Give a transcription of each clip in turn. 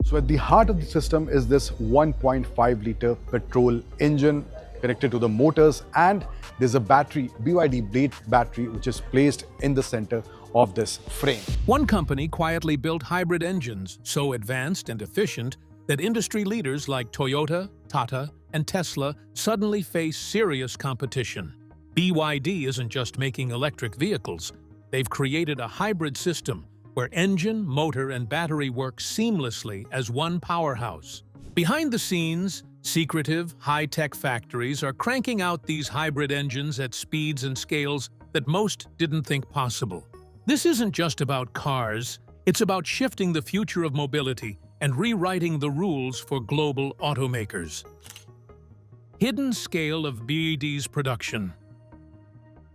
So at the heart of the system is this 1.5-liter petrol engine connected to the motors, and there's a battery, BYD Blade battery, which is placed in the center of this frame. One company quietly built hybrid engines so advanced and efficient that industry leaders like Toyota, Tata, and Tesla suddenly face serious competition. BYD isn't just making electric vehicles. They've created a hybrid system where engine, motor, and battery work seamlessly as one powerhouse. Behind the scenes, secretive, high-tech factories are cranking out these hybrid engines at speeds and scales that most didn't think possible. This isn't just about cars, it's about shifting the future of mobility and rewriting the rules for global automakers. Hidden scale of BYD's production.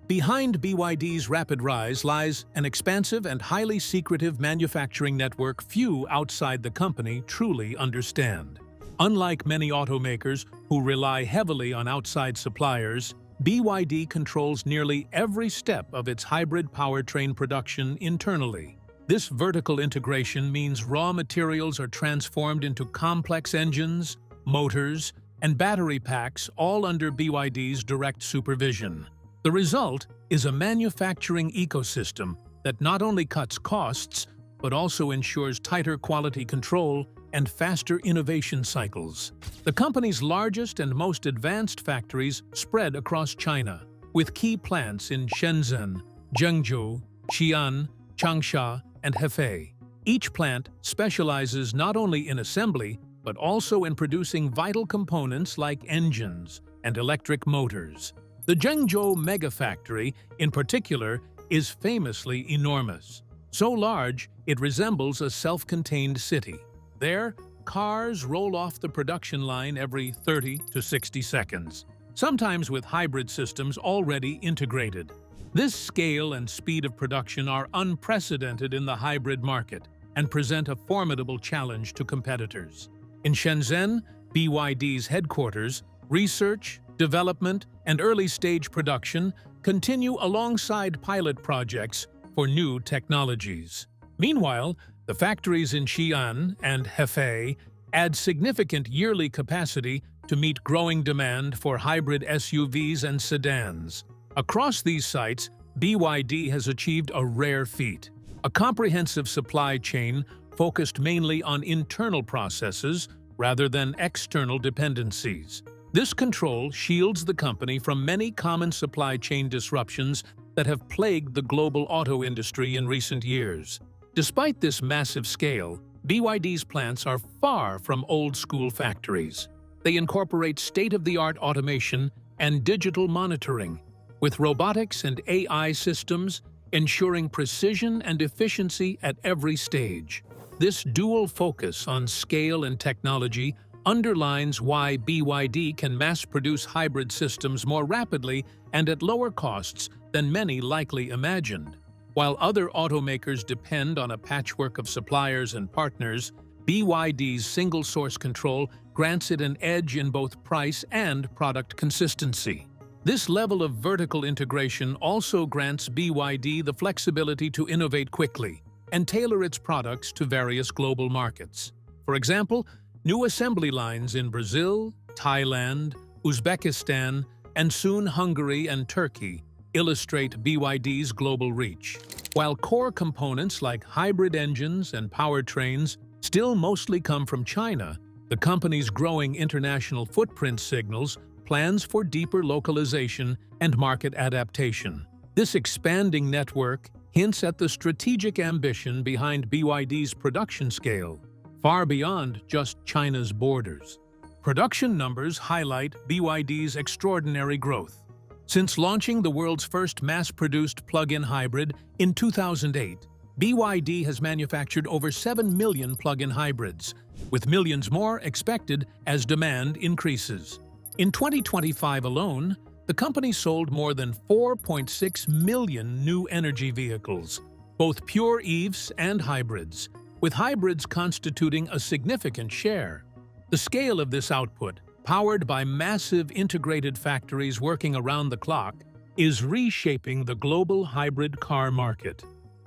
Behind BYD's rapid rise lies an expansive and highly secretive manufacturing network few outside the company truly understand. Unlike many automakers who rely heavily on outside suppliers, BYD controls nearly every step of its hybrid powertrain production internally. This vertical integration means raw materials are transformed into complex engines, motors, and battery packs, all under BYD's direct supervision. The result is a manufacturing ecosystem that not only cuts costs, but also ensures tighter quality control and faster innovation cycles. The company's largest and most advanced factories spread across China, with key plants in Shenzhen, Zhengzhou, Xi'an, Changsha, and Hefei. Each plant specializes not only in assembly, but also in producing vital components like engines and electric motors. The Zhengzhou megafactory, in particular, is famously enormous. So large, it resembles a self-contained city. There, cars roll off the production line every 30 to 60 seconds, sometimes with hybrid systems already integrated. This scale and speed of production are unprecedented in the hybrid market and present a formidable challenge to competitors. In Shenzhen, BYD's headquarters, research, development, and early-stage production continue alongside pilot projects for new technologies. Meanwhile, the factories in Xi'an and Hefei add significant yearly capacity to meet growing demand for hybrid SUVs and sedans. Across these sites, BYD has achieved a rare feat: a comprehensive supply chain focused mainly on internal processes rather than external dependencies. This control shields the company from many common supply chain disruptions that have plagued the global auto industry in recent years. Despite this massive scale, BYD's plants are far from old-school factories. They incorporate state-of-the-art automation and digital monitoring, with robotics and AI systems ensuring precision and efficiency at every stage. This dual focus on scale and technology underlines why BYD can mass-produce hybrid systems more rapidly and at lower costs than many likely imagined. While other automakers depend on a patchwork of suppliers and partners, BYD's single-source control grants it an edge in both price and product consistency. This level of vertical integration also grants BYD the flexibility to innovate quickly and tailor its products to various global markets. For example, new assembly lines in Brazil, Thailand, Uzbekistan, and soon Hungary and Turkey illustrate BYD's global reach. While core components like hybrid engines and powertrains still mostly come from China, the company's growing international footprint signals plans for deeper localization and market adaptation. This expanding network hints at the strategic ambition behind BYD's production scale, far beyond just China's borders. Production numbers highlight BYD's extraordinary growth. Since launching the world's first mass-produced plug-in hybrid in 2008, BYD has manufactured over 7 million plug-in hybrids, with millions more expected as demand increases. In 2025 alone, the company sold more than 4.6 million new energy vehicles, both pure EVs and hybrids, with hybrids constituting a significant share. The scale of this output, powered by massive integrated factories working around the clock, is reshaping the global hybrid car market.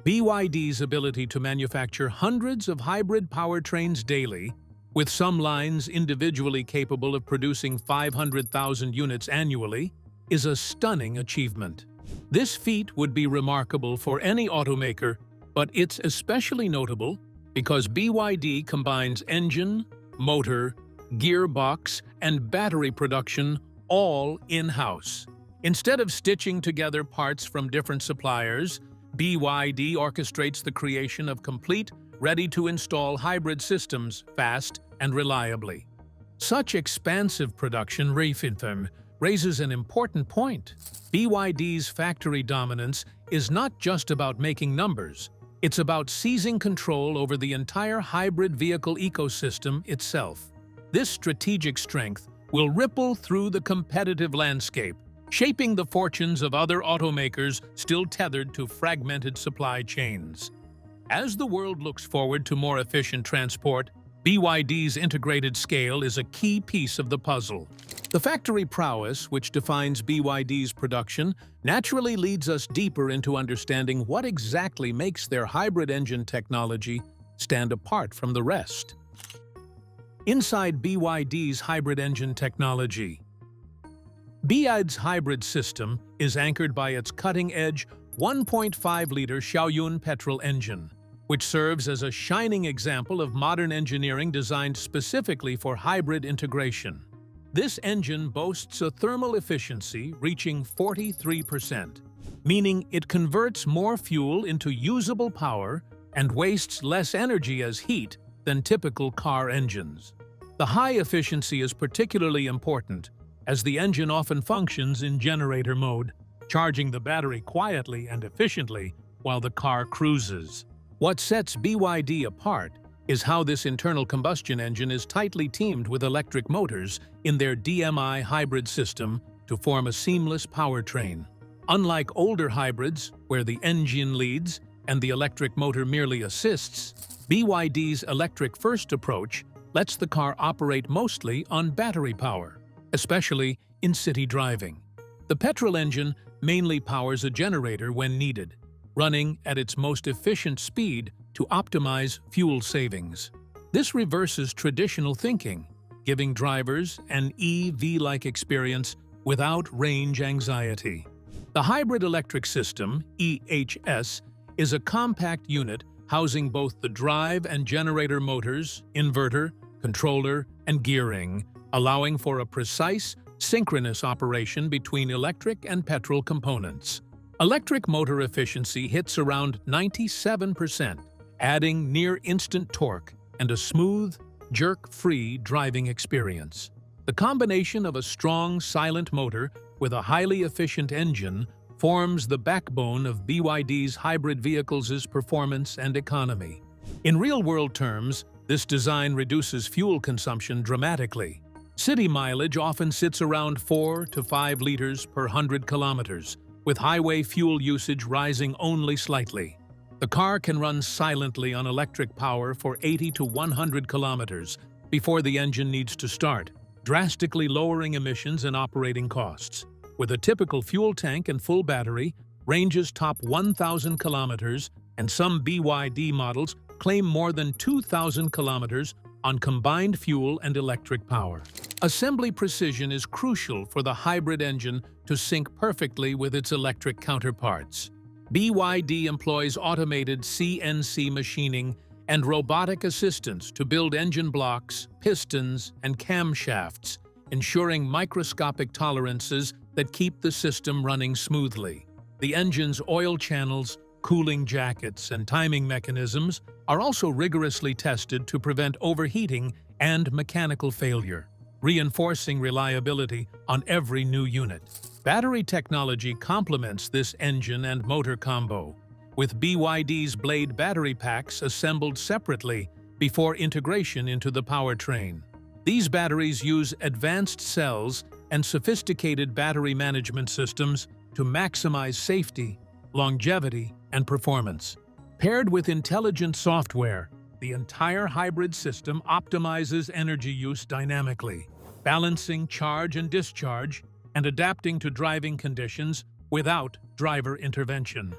BYD's ability to manufacture hundreds of hybrid powertrains daily, with some lines individually capable of producing 500,000 units annually, is a stunning achievement. This feat would be remarkable for any automaker, but it's especially notable because BYD combines engine, motor, gearbox, and battery production all in-house. Instead of stitching together parts from different suppliers, BYD orchestrates the creation of complete, ready-to-install hybrid systems fast and reliably. Such expansive production raises an important point. BYD's factory dominance is not just about making numbers, it's about seizing control over the entire hybrid vehicle ecosystem itself. This strategic strength will ripple through the competitive landscape, shaping the fortunes of other automakers still tethered to fragmented supply chains. As the world looks forward to more efficient transport, BYD's integrated scale is a key piece of the puzzle. The factory prowess, which defines BYD's production, naturally leads us deeper into understanding what exactly makes their hybrid engine technology stand apart from the rest. Inside BYD's hybrid engine technology, BYD's hybrid system is anchored by its cutting-edge 1.5-liter Xiaoyun petrol engine, which serves as a shining example of modern engineering designed specifically for hybrid integration. This engine boasts a thermal efficiency reaching 43%, meaning it converts more fuel into usable power and wastes less energy as heat than typical car engines. The high efficiency is particularly important as the engine often functions in generator mode, charging the battery quietly and efficiently while the car cruises. What sets BYD apart is how this internal combustion engine is tightly teamed with electric motors in their DMI hybrid system to form a seamless powertrain. Unlike older hybrids, where the engine leads and the electric motor merely assists, BYD's electric-first approach lets the car operate mostly on battery power, especially in city driving. The petrol engine mainly powers a generator when needed, running at its most efficient speed to optimize fuel savings. This reverses traditional thinking, giving drivers an EV-like experience without range anxiety. The hybrid electric system, EHS, is a compact unit housing both the drive and generator motors, inverter, controller, and gearing, allowing for a precise, synchronous operation between electric and petrol components. Electric motor efficiency hits around 97%, adding near-instant torque and a smooth, jerk-free driving experience. The combination of a strong, silent motor with a highly efficient engine forms the backbone of BYD's hybrid vehicles' performance and economy. In real-world terms, this design reduces fuel consumption dramatically. City mileage often sits around 4 to 5 liters per 100 kilometers, with highway fuel usage rising only slightly. The car can run silently on electric power for 80 to 100 kilometers before the engine needs to start, drastically lowering emissions and operating costs. With a typical fuel tank and full battery, ranges top 1,000 kilometers, and some BYD models claim more than 2,000 kilometers on combined fuel and electric power. Assembly precision is crucial for the hybrid engine to sync perfectly with its electric counterparts. BYD employs automated CNC machining and robotic assistance to build engine blocks, pistons, and camshafts, ensuring microscopic tolerances that keep the system running smoothly. The engine's oil channels, cooling jackets, and timing mechanisms are also rigorously tested to prevent overheating and mechanical failure, reinforcing reliability on every new unit. Battery technology complements this engine and motor combo, with BYD's Blade battery packs assembled separately before integration into the powertrain. These batteries use advanced cells and sophisticated battery management systems to maximize safety, longevity, and performance. Paired with intelligent software, the entire hybrid system optimizes energy use dynamically, balancing charge and discharge and adapting to driving conditions without driver intervention.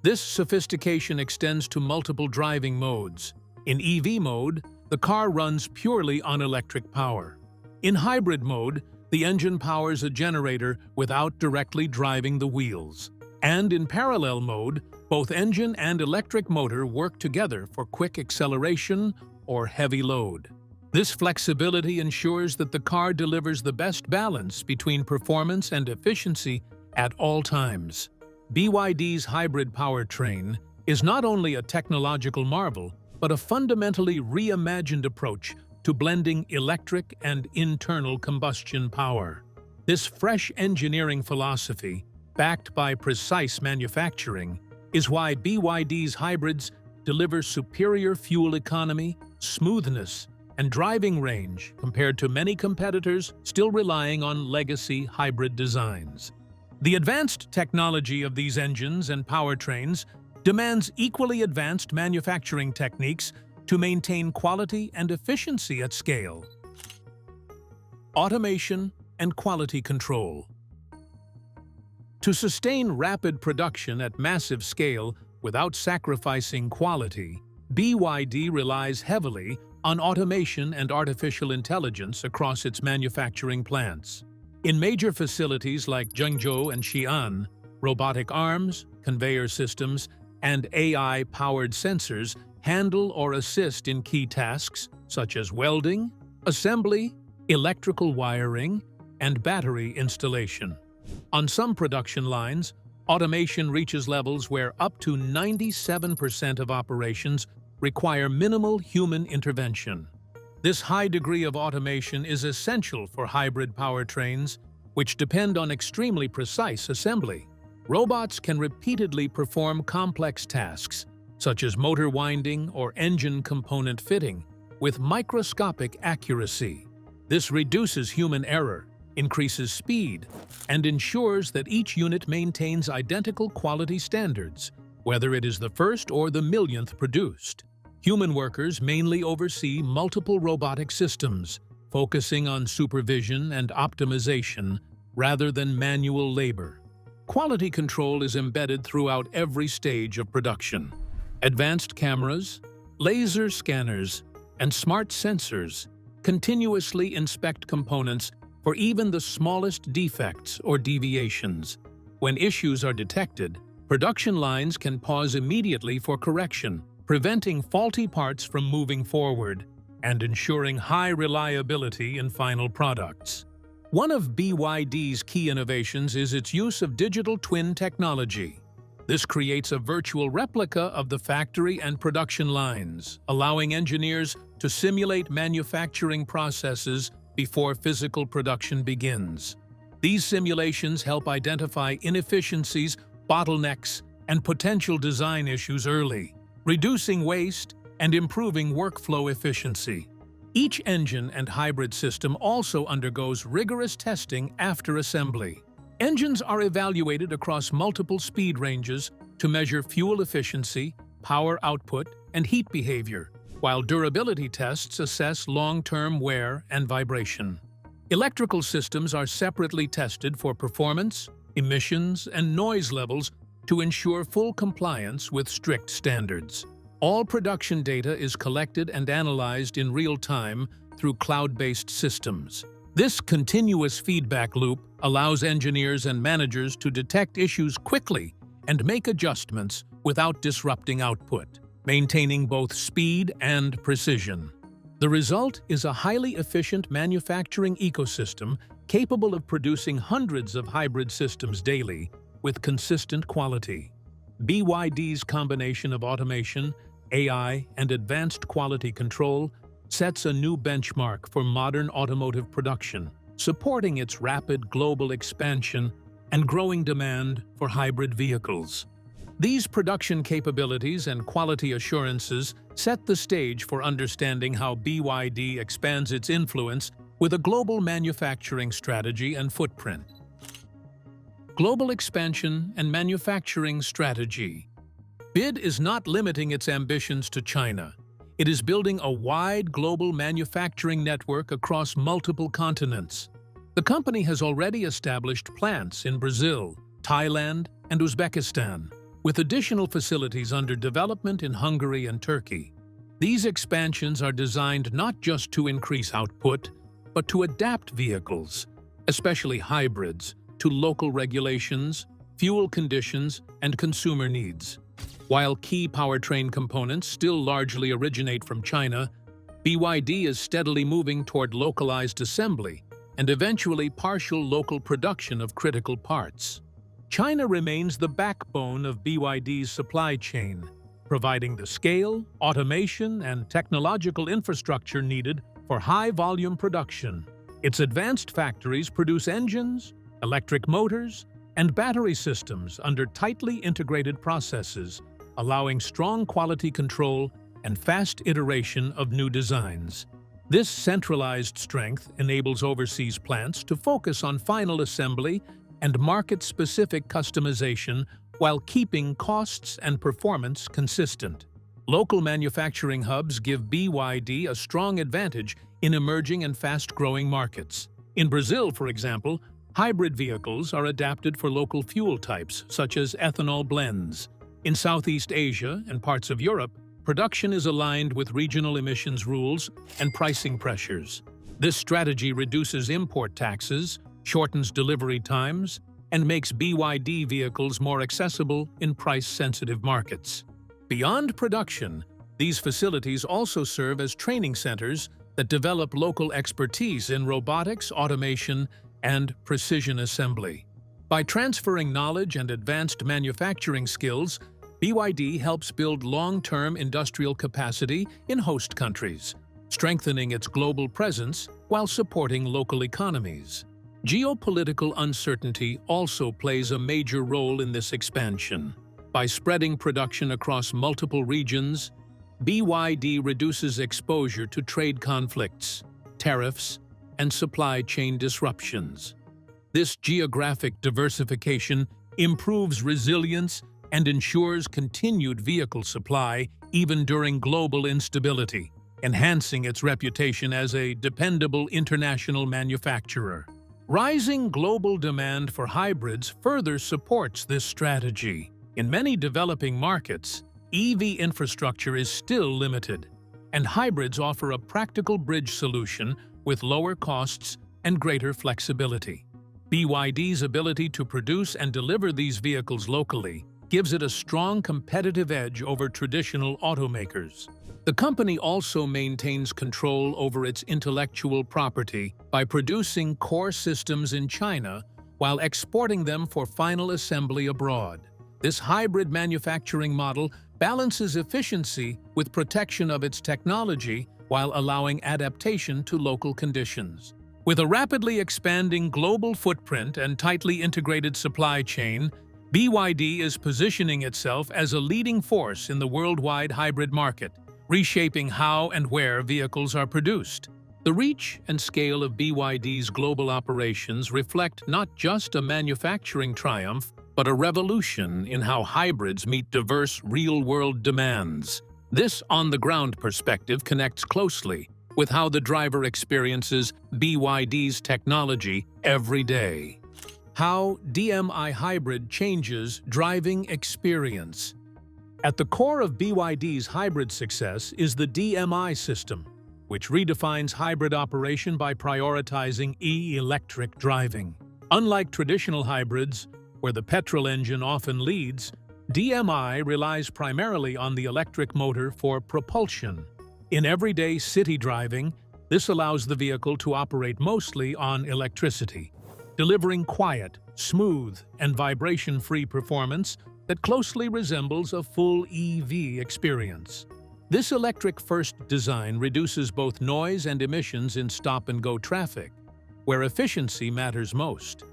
This sophistication extends to multiple driving modes. In EV mode, the car runs purely on electric power. In hybrid mode, the engine powers a generator without directly driving the wheels. And in parallel mode, both engine and electric motor work together for quick acceleration or heavy load. This flexibility ensures that the car delivers the best balance between performance and efficiency at all times. BYD's hybrid powertrain is not only a technological marvel, but a fundamentally reimagined approach to blending electric and internal combustion power. This fresh engineering philosophy, backed by precise manufacturing, is why BYD's hybrids deliver superior fuel economy, smoothness, and driving range compared to many competitors still relying on legacy hybrid designs. The advanced technology of these engines and powertrains demands equally advanced manufacturing techniques to maintain quality and efficiency at scale. Automation and quality control. To sustain rapid production at massive scale without sacrificing quality, BYD relies heavily on automation and artificial intelligence across its manufacturing plants. In major facilities like Zhengzhou and Xi'an, robotic arms, conveyor systems, and AI-powered sensors handle or assist in key tasks such as welding, assembly, electrical wiring, and battery installation. On some production lines, automation reaches levels where up to 97% of operations require minimal human intervention. This high degree of automation is essential for hybrid powertrains, which depend on extremely precise assembly. Robots can repeatedly perform complex tasks, such as motor winding or engine component fitting, with microscopic accuracy. This reduces human error, increases speed, and ensures that each unit maintains identical quality standards, whether it is the first or the millionth produced. Human workers mainly oversee multiple robotic systems, focusing on supervision and optimization rather than manual labor. Quality control is embedded throughout every stage of production. Advanced cameras, laser scanners, and smart sensors continuously inspect components for even the smallest defects or deviations. When issues are detected, production lines can pause immediately for correction, preventing faulty parts from moving forward and ensuring high reliability in final products. One of BYD's key innovations is its use of digital twin technology. This creates a virtual replica of the factory and production lines, allowing engineers to simulate manufacturing processes before physical production begins. These simulations help identify inefficiencies, bottlenecks, and potential design issues early, reducing waste and improving workflow efficiency. Each engine and hybrid system also undergoes rigorous testing after assembly. Engines are evaluated across multiple speed ranges to measure fuel efficiency, power output, and heat behavior, while durability tests assess long-term wear and vibration. Electrical systems are separately tested for performance, emissions, and noise levels to ensure full compliance with strict standards. All production data is collected and analyzed in real time through cloud-based systems. This continuous feedback loop allows engineers and managers to detect issues quickly and make adjustments without disrupting output, maintaining both speed and precision. The result is a highly efficient manufacturing ecosystem capable of producing hundreds of hybrid systems daily with consistent quality. BYD's combination of automation, AI, and advanced quality control sets a new benchmark for modern automotive production, supporting its rapid global expansion and growing demand for hybrid vehicles. These production capabilities and quality assurances set the stage for understanding how BYD expands its influence with a global manufacturing strategy and footprint. Global expansion and manufacturing strategy. BYD is not limiting its ambitions to China. It is building a wide global manufacturing network across multiple continents. The company has already established plants in Brazil, Thailand, and Uzbekistan, with additional facilities under development in Hungary and Turkey. These expansions are designed not just to increase output, but to adapt vehicles, especially hybrids, to local regulations, fuel conditions, and consumer needs. While key powertrain components still largely originate from China, BYD is steadily moving toward localized assembly and eventually partial local production of critical parts. China remains the backbone of BYD's supply chain, providing the scale, automation, and technological infrastructure needed for high-volume production. Its advanced factories produce engines, electric motors, and battery systems under tightly integrated processes, allowing strong quality control and fast iteration of new designs. This centralized strength enables overseas plants to focus on final assembly and market-specific customization while keeping costs and performance consistent. Local manufacturing hubs give BYD a strong advantage in emerging and fast-growing markets. In Brazil, for example, hybrid vehicles are adapted for local fuel types, such as ethanol blends. In Southeast Asia and parts of Europe, production is aligned with regional emissions rules and pricing pressures. This strategy reduces import taxes, shortens delivery times, and makes BYD vehicles more accessible in price-sensitive markets. Beyond production, these facilities also serve as training centers that develop local expertise in robotics, automation, and precision assembly. By transferring knowledge and advanced manufacturing skills, BYD helps build long-term industrial capacity in host countries, strengthening its global presence while supporting local economies. Geopolitical uncertainty also plays a major role in this expansion. By spreading production across multiple regions, BYD reduces exposure to trade conflicts, tariffs, and supply chain disruptions. This geographic diversification improves resilience and ensures continued vehicle supply even during global instability, enhancing its reputation as a dependable international manufacturer. Rising global demand for hybrids further supports this strategy. In many developing markets, EV infrastructure is still limited, and hybrids offer a practical bridge solution with lower costs and greater flexibility. BYD's ability to produce and deliver these vehicles locally gives it a strong competitive edge over traditional automakers. The company also maintains control over its intellectual property by producing core systems in China while exporting them for final assembly abroad. This hybrid manufacturing model balances efficiency with protection of its technology while allowing adaptation to local conditions. With a rapidly expanding global footprint and tightly integrated supply chain, BYD is positioning itself as a leading force in the worldwide hybrid market, reshaping how and where vehicles are produced. The reach and scale of BYD's global operations reflect not just a manufacturing triumph, but a revolution in how hybrids meet diverse real-world demands. This on-the-ground perspective connects closely with how the driver experiences BYD's technology every day. How DMI hybrid changes driving experience. At the core of BYD's hybrid success is the DMI system, which redefines hybrid operation by prioritizing electric driving. Unlike traditional hybrids, where the petrol engine often leads, DMI relies primarily on the electric motor for propulsion. In everyday city driving, this allows the vehicle to operate mostly on electricity, delivering quiet, smooth, and vibration-free performance that closely resembles a full EV experience. This electric-first design reduces both noise and emissions in stop-and-go traffic, where efficiency matters most.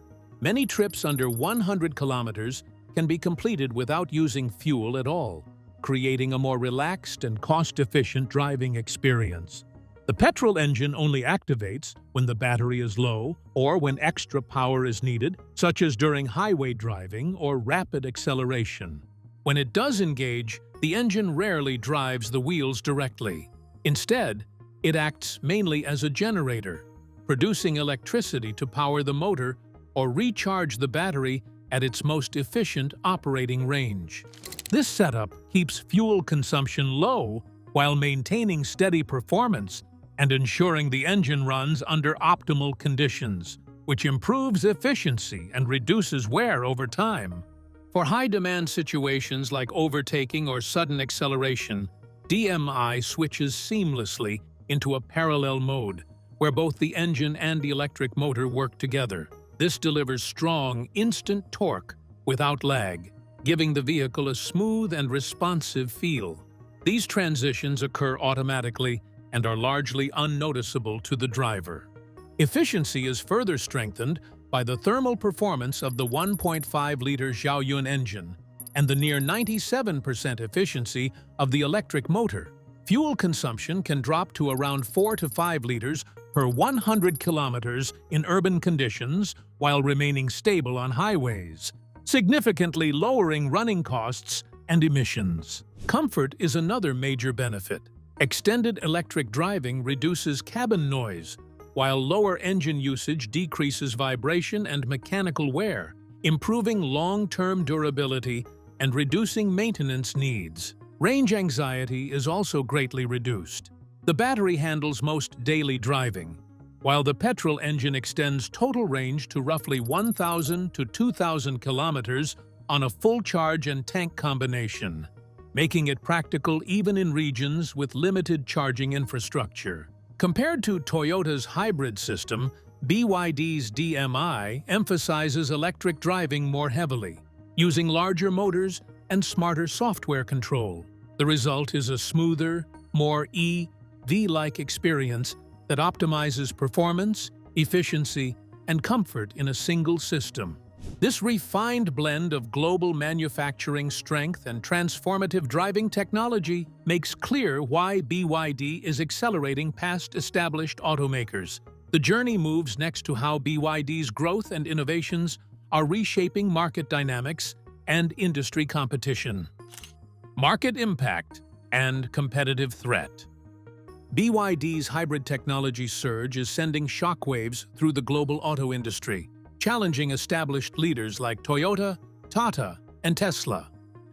Many trips under 100 kilometers can be completed without using fuel at all, creating a more relaxed and cost-efficient driving experience. The petrol engine only activates when the battery is low or when extra power is needed, such as during highway driving or rapid acceleration. When it does engage, the engine rarely drives the wheels directly. Instead, it acts mainly as a generator, producing electricity to power the motor or recharge the battery at its most efficient operating range. This setup keeps fuel consumption low while maintaining steady performance and ensuring the engine runs under optimal conditions, which improves efficiency and reduces wear over time. For high-demand situations like overtaking or sudden acceleration, DMI switches seamlessly into a parallel mode, where both the engine and the electric motor work together. This delivers strong, instant torque without lag, giving the vehicle a smooth and responsive feel. These transitions occur automatically and are largely unnoticeable to the driver. Efficiency is further strengthened by the thermal performance of the 1.5-liter Xiaoyun engine and the near 97% efficiency of the electric motor. Fuel consumption can drop to around 4 to 5 liters per 100 kilometers in urban conditions while remaining stable on highways, significantly lowering running costs and emissions. Comfort is another major benefit. Extended electric driving reduces cabin noise, while lower engine usage decreases vibration and mechanical wear, improving long-term durability and reducing maintenance needs. Range anxiety is also greatly reduced. The battery handles most daily driving, while the petrol engine extends total range to roughly 1,000 to 2,000 kilometers on a full charge and tank combination, making it practical even in regions with limited charging infrastructure. Compared to Toyota's hybrid system, BYD's DMI emphasizes electric driving more heavily, using larger motors and smarter software control. The result is a smoother, more EV-like experience that optimizes performance, efficiency, and comfort in a single system. This refined blend of global manufacturing strength and transformative driving technology makes clear why BYD is accelerating past established automakers. The journey moves next to how BYD's growth and innovations are reshaping market dynamics and industry competition. Market impact and competitive threat. BYD's hybrid technology surge is sending shockwaves through the global auto industry, challenging established leaders like Toyota, Tata, and Tesla.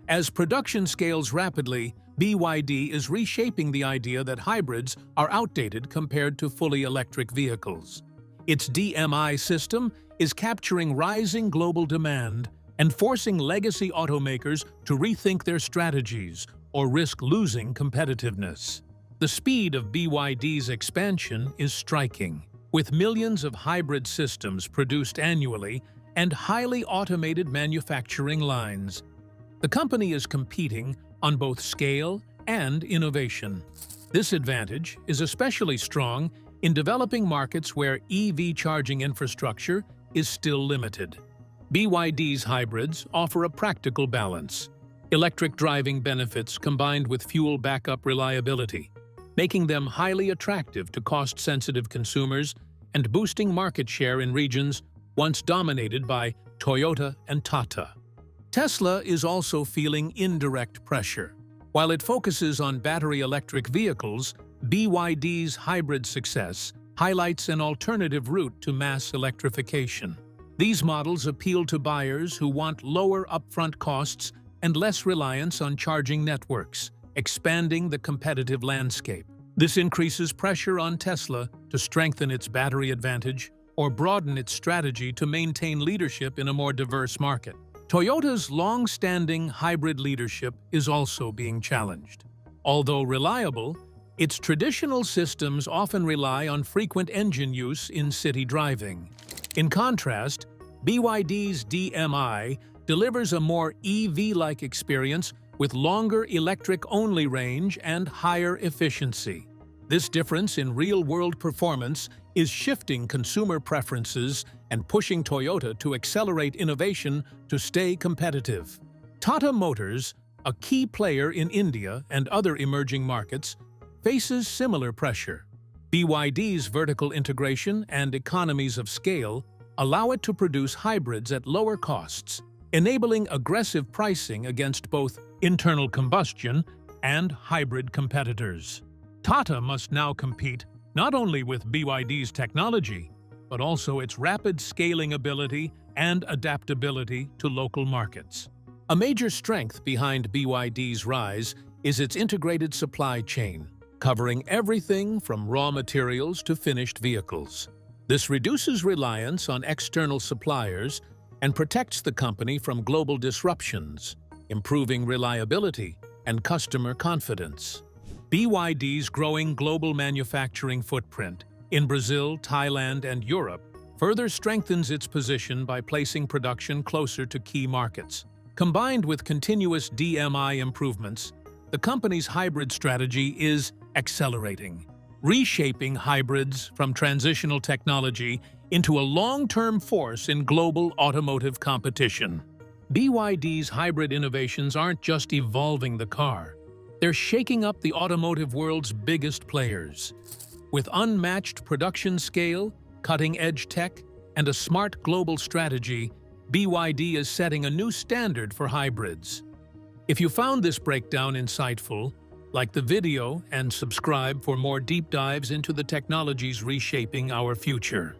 As production scales rapidly, BYD is reshaping the idea that hybrids are outdated compared to fully electric vehicles. Its DMI system is capturing rising global demand and forcing legacy automakers to rethink their strategies or risk losing competitiveness. The speed of BYD's expansion is striking, with millions of hybrid systems produced annually and highly automated manufacturing lines. The company is competing on both scale and innovation. This advantage is especially strong in developing markets where EV charging infrastructure is still limited. BYD's hybrids offer a practical balance: electric driving benefits combined with fuel backup reliability, making them highly attractive to cost-sensitive consumers and boosting market share in regions once dominated by Toyota and Tata. Tesla is also feeling indirect pressure. While it focuses on battery electric vehicles, BYD's hybrid success highlights an alternative route to mass electrification. These models appeal to buyers who want lower upfront costs and less reliance on charging networks, expanding the competitive landscape. This increases pressure on Tesla to strengthen its battery advantage or broaden its strategy to maintain leadership in a more diverse market. Toyota's long-standing hybrid leadership is also being challenged. Although reliable, its traditional systems often rely on frequent engine use in city driving. In contrast, BYD's DMI delivers a more EV-like experience with longer electric-only range and higher efficiency. This difference in real-world performance is shifting consumer preferences and pushing Toyota to accelerate innovation to stay competitive. Tata Motors, a key player in India and other emerging markets, faces similar pressure. BYD's vertical integration and economies of scale allow it to produce hybrids at lower costs, enabling aggressive pricing against both internal combustion and hybrid competitors. Tata must now compete not only with BYD's technology, but also its rapid scaling ability and adaptability to local markets. A major strength behind BYD's rise is its integrated supply chain, covering everything from raw materials to finished vehicles. This reduces reliance on external suppliers and protects the company from global disruptions, improving reliability and customer confidence. BYD's growing global manufacturing footprint in Brazil, Thailand, and Europe further strengthens its position by placing production closer to key markets. Combined with continuous DMI improvements, the company's hybrid strategy is accelerating, reshaping hybrids from transitional technology into a long-term force in global automotive competition. BYD's hybrid innovations aren't just evolving the car, they're shaking up the automotive world's biggest players. With unmatched production scale, cutting-edge tech, and a smart global strategy, BYD is setting a new standard for hybrids. If you found this breakdown insightful, like the video and subscribe for more deep dives into the technologies reshaping our future.